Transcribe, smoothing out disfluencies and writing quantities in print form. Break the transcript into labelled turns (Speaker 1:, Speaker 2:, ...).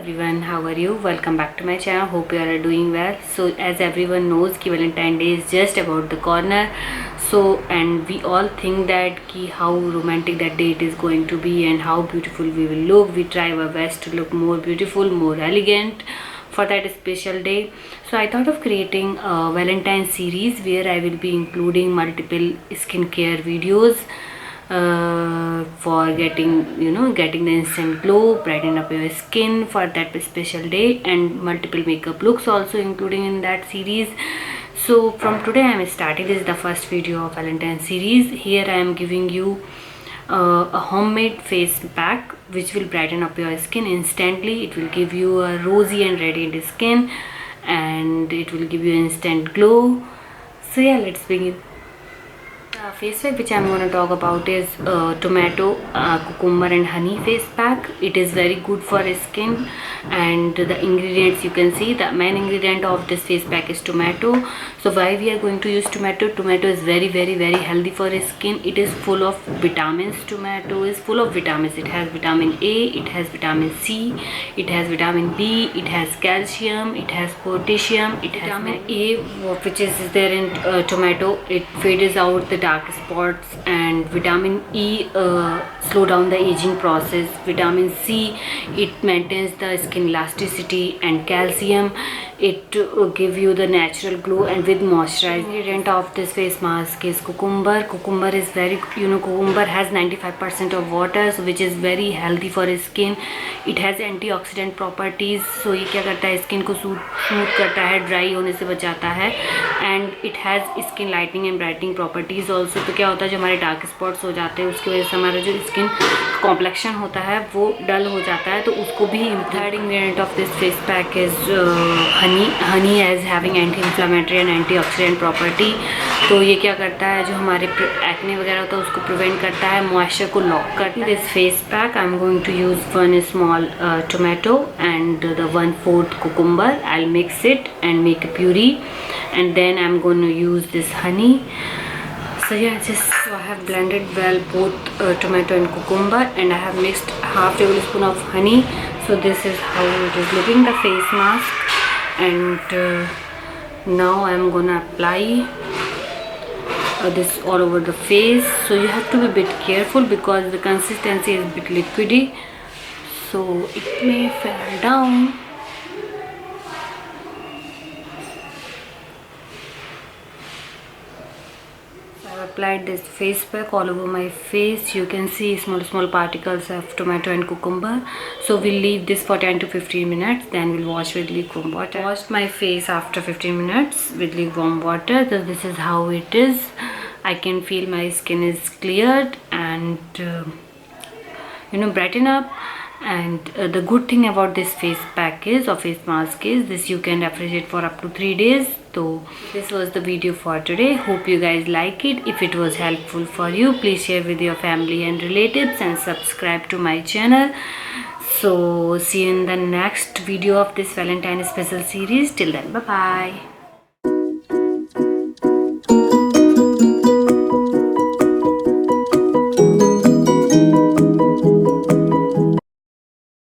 Speaker 1: everyone, how are you? Welcome back to my channel. Hope you are doing well. So as everyone knows कि Valentine Day is just about the corner. So and we all think that कि how romantic that date is going to be and how beautiful we will look. We try our best to look more beautiful, more elegant for that special day. So I thought of creating a Valentine series where I will be including multiple skincare videos for getting the instant glow, brighten up your skin for that special day, and multiple makeup looks also including in that series. So from today I am starting, this is the first video of Valentine series. Here I am giving you a homemade face pack which will brighten up your skin instantly. It will give you a rosy and radiant skin and it will give you instant glow. So yeah, let's begin. The face pack which I am going to talk about is tomato, cucumber and honey face pack. It is very good for skin, and the ingredients you can see, the main ingredient of this face pack is tomato. So why we are going to use tomato? Tomato is very healthy for skin. It is full of vitamins. Tomato is full of vitamins. It has vitamin A, it has vitamin C, it has vitamin B, it has calcium, it has potassium, it has vitamin A, which is there in tomato. It fades out the dark spots, and vitamin E slow down the aging process. Vitamin C, it maintains the skin elasticity, and calcium, it give you the natural glow and with moisturize. Ingredient of this face mask is cucumber. Cucumber is very, cucumber has 95% of water, so which is very healthy for skin. It has antioxidant properties, so ये क्या करता है, skin को smooth करता है, dry होने से बचाता है, and it has skin lightening and brightening properties also. तो क्या होता है, जो हमारे डार्क स्पॉट्स हो जाते हैं उसकी वजह से हमारा जो स्किन कॉम्प्लेक्शन होता है वो डल हो जाता है, तो उसको भी. Third ingredient of this face pack is honey as having anti inflammatory and antioxidant property. तो ये क्या करता है, जो हमारे एक्ने वगैरह होता है उसको प्रिवेंट करता है, मॉइस्चर को लॉक करता है. This face pack I am going to use 1 small tomato and the 1/4 cucumber. I'll mix it and make a puree, and then I'm going to use this honey. So yeah, so I have blended well both tomato and cucumber, and I have mixed half tablespoon of honey. So this is how it is looking, the face mask. And now I'm gonna apply this all over the face. So you have to be a bit careful because the consistency is a bit liquidy, so it may fall down. Applied this face pack all over my face. You can see small particles of tomato and cucumber. So we'll leave this for 10 to 15 minutes, then we'll wash with lukewarm water. Washed my face after 15 minutes with lukewarm water. So this is how it is. I can feel my skin is cleared and brighten up. And the good thing about this face pack is, or face mask is, this you can refrigerate for up to 3 days. So this was the video for today. Hope you guys like it. If it was helpful for you, please share with your family and relatives and subscribe to my channel. So see you in the next video of this Valentine special series. Till then, bye bye.